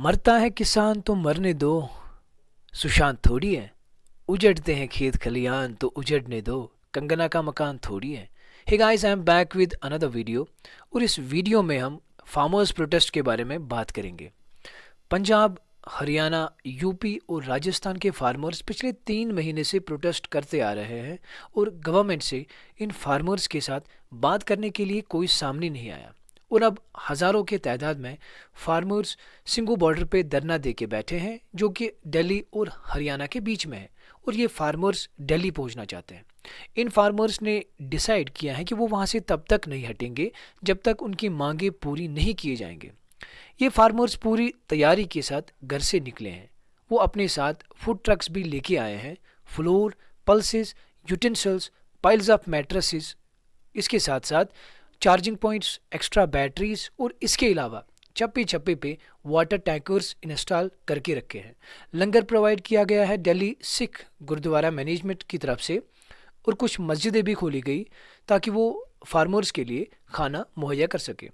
मरता है किसान तो मरने दो, सुशांत थोड़ी है। उजड़ते हैं खेत खलियान तो उजड़ने दो, कंगना का मकान थोड़ी है। Hey guys, I am back with another video. और इस वीडियो में हम फार्मर्स प्रोटेस्ट के बारे में बात करेंगे। पंजाब, हरियाणा, यूपी और राजस्थान के फार्मर्स पिछले 3 महीने से प्रोटेस्ट करते आ रहे हैं और गवर्नमेंट से इन फार्मर्स के साथ बात करने के लिए कोई सामने नहीं आया। और अब हज़ारों के तादाद में फार्मर्स सिंगू बॉर्डर पे धरना दे के बैठे हैं, जो कि दिल्ली और हरियाणा के बीच में है। और ये फार्मर्स दिल्ली पहुंचना चाहते हैं। इन फार्मर्स ने डिसाइड किया है कि वो वहाँ से तब तक नहीं हटेंगे जब तक उनकी मांगे पूरी नहीं किए जाएंगे। ये फार्मर्स पूरी तैयारी के साथ घर से निकले हैं। वो अपने साथ फूड ट्रक्स भी लेके आए हैं, flour, pulses, utensils, piles of mattresses, इसके साथ साथ चार्जिंग पॉइंट्स, एक्स्ट्रा बैटरीज और इसके अलावा चप्पे चप्पे पे वाटर टैंकर्स इंस्टॉल करके रखे हैं। लंगर प्रोवाइड किया गया है दिल्ली सिख गुरुद्वारा मैनेजमेंट की तरफ से, और कुछ मस्जिदें भी खोली गई ताकि वो फार्मर्स के लिए खाना मुहैया कर सके।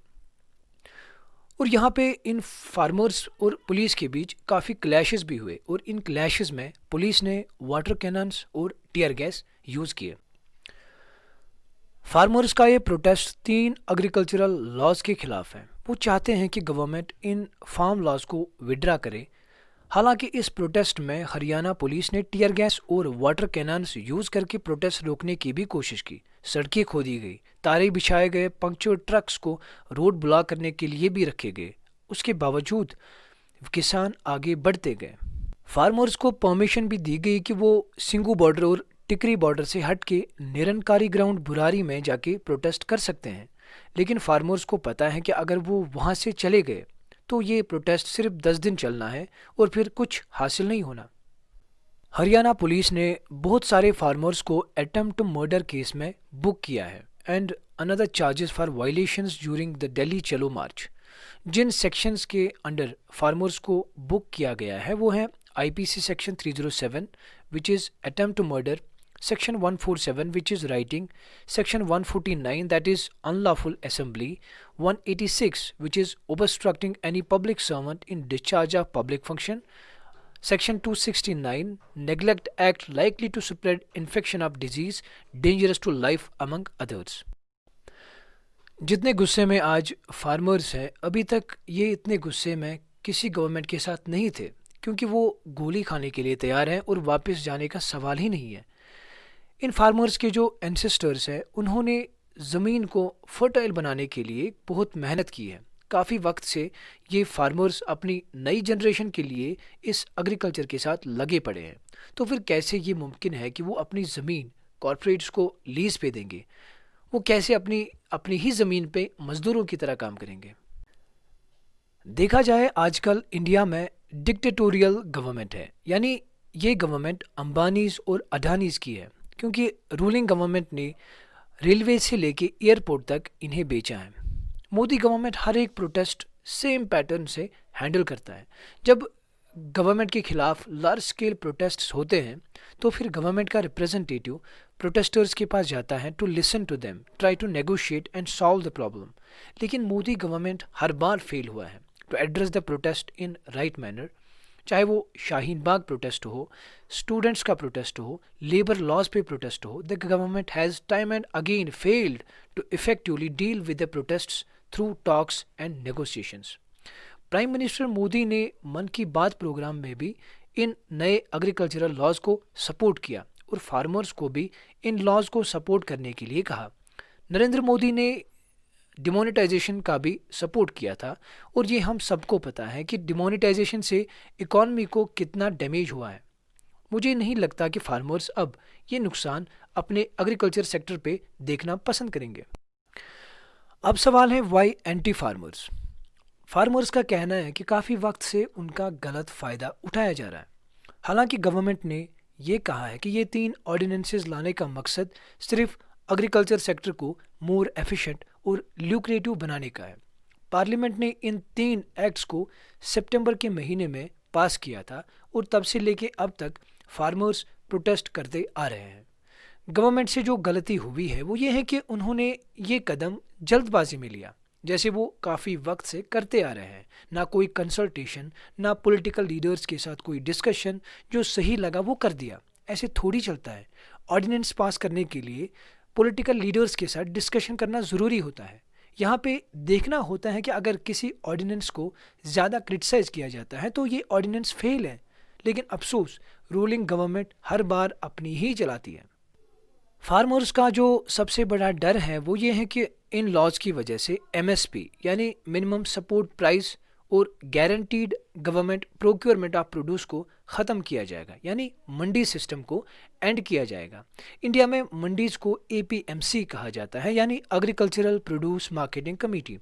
और यहाँ पे इन फार्मर्स और पुलिस के बीच काफ़ी क्लैशेस भी हुए, और इन क्लैशेस में पुलिस ने वाटर कैनन्स और टीयर गैस यूज़ किए। फार्मर्स का ये प्रोटेस्ट 3 एग्रीकल्चरल लॉज के खिलाफ है। वो चाहते हैं कि गवर्नमेंट इन फार्म लॉज को विड्रा करे। हालांकि इस प्रोटेस्ट में हरियाणा पुलिस ने टीयर गैस और वाटर कैनन्स यूज़ करके प्रोटेस्ट रोकने की भी कोशिश की। सड़कें खोदी गई, तारे बिछाए गए, पंक्चर ट्रक्स को रोड ब्लॉक करने के लिए भी रखे गए। उसके बावजूद किसान आगे बढ़ते गए। फार्मर्स को परमिशन भी दी गई कि वो सिंगू बॉर्डर और टिकरी बॉर्डर से हट के निरंकारी ग्राउंड बुरारी में जाके प्रोटेस्ट कर सकते हैं। लेकिन फार्मर्स को पता है कि अगर वो वहाँ से चले गए तो ये प्रोटेस्ट सिर्फ 10 दिन चलना है और फिर कुछ हासिल नहीं होना। हरियाणा पुलिस ने बहुत सारे फार्मर्स को अटेम्प्ट टू मर्डर केस में बुक किया है and another charges for violations during the Delhi Chalo march. जिन सेक्शंस के अंडर फार्मर्स को बुक किया गया है वो है IPC section 307 which is attempt to murder, Section 147 which is writing, Section 149 that is unlawful assembly, 186 which is obstructing any public servant in discharge of public function, Section 269 neglect act likely to spread infection of disease dangerous to life among others। जितने गुस्से में आज farmers हैं, अभी तक ये इतने गुस्से में किसी गवर्नमेंट के साथ नहीं थे, क्योंकि वो गोली खाने के लिए तैयार हैं और वापस जाने का सवाल ही नहीं है। इन फार्मर्स के जो एंसेस्टर्स हैं उन्होंने ज़मीन को फर्टाइल बनाने के लिए बहुत मेहनत की है। काफ़ी वक्त से ये फार्मर्स अपनी नई जनरेशन के लिए इस एग्रीकल्चर के साथ लगे पड़े हैं। तो फिर कैसे ये मुमकिन है कि वो अपनी ज़मीन कॉरपोरेट्स को लीज पे देंगे? वो कैसे अपनी अपनी ही ज़मीन पे मज़दूरों की तरह काम करेंगे? देखा जाए आजकल इंडिया में डिक्टेटोरियल गवर्नमेंट है, यानी ये गवर्नमेंट अंबानीज और अडानीज की है, क्योंकि रूलिंग गवर्नमेंट ने रेलवे से लेके एयरपोर्ट तक इन्हें बेचा है। मोदी गवर्नमेंट हर एक प्रोटेस्ट सेम पैटर्न से हैंडल करता है। जब गवर्नमेंट के खिलाफ लार्ज स्केल प्रोटेस्ट्स होते हैं तो फिर गवर्नमेंट का रिप्रेजेंटेटिव प्रोटेस्टर्स के पास जाता है to listen to them, try to negotiate and solve the problem. लेकिन मोदी गवर्नमेंट हर बार फेल हुआ है to address the protest in right manner. चाहे वो शाहीन बाग प्रोटेस्ट हो, स्टूडेंट्स का प्रोटेस्ट हो, लेबर लॉज पे प्रोटेस्ट हो, the government has time and again failed to effectively deal with the protests through talks and negotiations. Prime minister Modi ने मन की बात प्रोग्राम में भी इन नए एग्रीकल्चरल लॉज को सपोर्ट किया और फार्मर्स को भी इन लॉज को सपोर्ट करने के लिए कहा। नरेंद्र मोदी ने डिमोनेटाइजेशन का भी सपोर्ट किया था, और ये हम सबको पता है कि डिमोनेटाइजेशन से इकॉनमी को कितना डैमेज हुआ है। मुझे नहीं लगता कि फार्मर्स अब ये नुकसान अपने एग्रीकल्चर सेक्टर पे देखना पसंद करेंगे। अब सवाल है वाई एंटी फार्मर्स। फार्मर्स का कहना है कि काफ़ी वक्त से उनका गलत फ़ायदा उठाया जा रहा है। हालांकि गवर्नमेंट ने ये कहा है कि ये 3 ऑर्डिनेंसेस लाने का मकसद सिर्फ एग्रीकल्चर सेक्टर को मोर एफिशिएंट और ल्यूक्रेटिव बनाने का है। पार्लियामेंट ने इन 3 एक्ट्स को सितंबर के महीने में पास किया था, और तब से लेके अब तक फार्मर्स प्रोटेस्ट करते आ रहे हैं। गवर्नमेंट से जो गलती हुई है वो ये है कि उन्होंने ये कदम जल्दबाजी में लिया। जैसे वो काफ़ी वक्त से करते आ रहे हैं। ना कोई कंसल्टेशन, ना पॉलिटिकल लीडर्स के साथ कोई डिस्कशन, जो सही लगा वो कर दिया। ऐसे थोड़ी चलता है। ऑर्डिनेंस पास करने के लिए पॉलिटिकल लीडर्स के साथ डिस्कशन करना ज़रूरी होता है। यहाँ पे देखना होता है कि अगर किसी ऑर्डिनेंस को ज़्यादा क्रिटिसाइज़ किया जाता है तो ये ऑर्डिनेंस फेल है। लेकिन अफसोस, रूलिंग गवर्नमेंट हर बार अपनी ही चलाती है। फार्मर्स का जो सबसे बड़ा डर है वो ये है कि इन लॉज की वजह से एमएसपी यानी मिनिमम सपोर्ट प्राइस और guaranteed government procurement of produce को ख़त्म किया जाएगा, यानी मंडी सिस्टम को एंड किया जाएगा। इंडिया में मंडीज को एपीएमसी कहा जाता है, यानी agricultural produce marketing committee.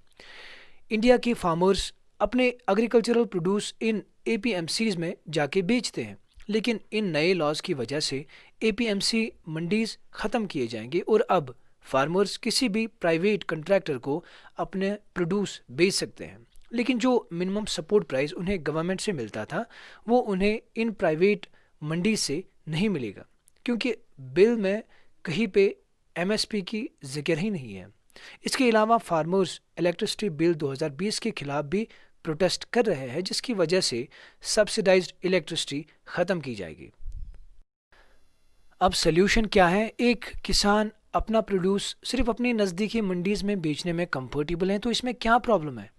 India के फार्मर्स अपने एग्रीकल्चरल प्रोड्यूस इन एपीएमसीज में जाके बेचते हैं। लेकिन इन नए लॉज की वजह से एपीएमसी मंडीज ख़त्म किए जाएंगे और अब फार्मर्स किसी भी प्राइवेट कंट्रैक्टर को अपने प्रोड्यूस बेच सकते हैं। लेकिन जो मिनिमम सपोर्ट प्राइस उन्हें गवर्नमेंट से मिलता था वो उन्हें इन प्राइवेट मंडी से नहीं मिलेगा, क्योंकि बिल में कहीं पे एमएसपी की जिक्र ही नहीं है। इसके अलावा फार्मर्स इलेक्ट्रिसिटी बिल 2020 के खिलाफ भी प्रोटेस्ट कर रहे हैं, जिसकी वजह से सब्सिडाइज्ड इलेक्ट्रिसिटी ख़त्म की जाएगी। अब सल्यूशन क्या है? एक किसान अपना प्रोड्यूस सिर्फ अपनी नज़दीकी मंडीज़ में बेचने में कंफर्टेबल है, तो इसमें क्या प्रॉब्लम है?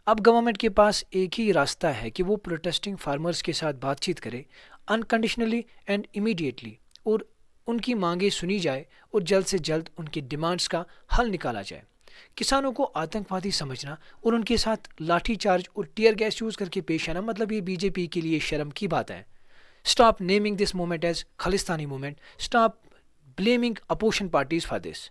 अब गवर्नमेंट के पास एक ही रास्ता है कि वो प्रोटेस्टिंग फार्मर्स के साथ बातचीत करे अनकंडीशनली एंड इमीडिएटली, और उनकी मांगें सुनी जाए और जल्द से जल्द उनकी डिमांड्स का हल निकाला जाए। किसानों को आतंकवादी समझना और उनके साथ लाठीचार्ज और टीयर गैस यूज़ करके पेश आना, मतलब ये बीजेपी के लिए शर्म की बात है। Stop naming this movement as Khalistani movement, stop blaming opposition parties for this.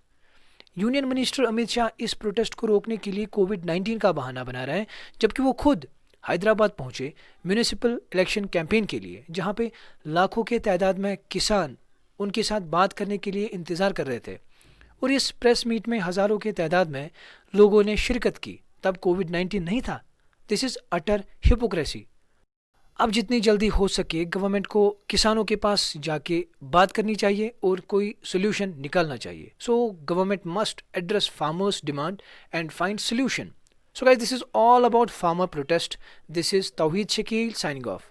Union minister Amit Shah इस प्रोटेस्ट को रोकने के लिए कोविड-19 का बहाना बना रहे हैं, जबकि वो खुद हैदराबाद पहुंचे म्यूनिसिपल इलेक्शन कैंपेन के लिए, जहां पे लाखों के तादाद में किसान उनके साथ बात करने के लिए इंतज़ार कर रहे थे। और इस प्रेस मीट में हज़ारों के तादाद में लोगों ने शिरकत की, तब कोविड-19 नहीं था। This is utter hypocrisy. अब जितनी जल्दी हो सके गवर्नमेंट को किसानों के पास जाके बात करनी चाहिए और कोई सोल्यूशन निकालना चाहिए। So government must address farmers demand and find solution. So guys, this is all about farmer protest. This is Tawheed Shakil signing off.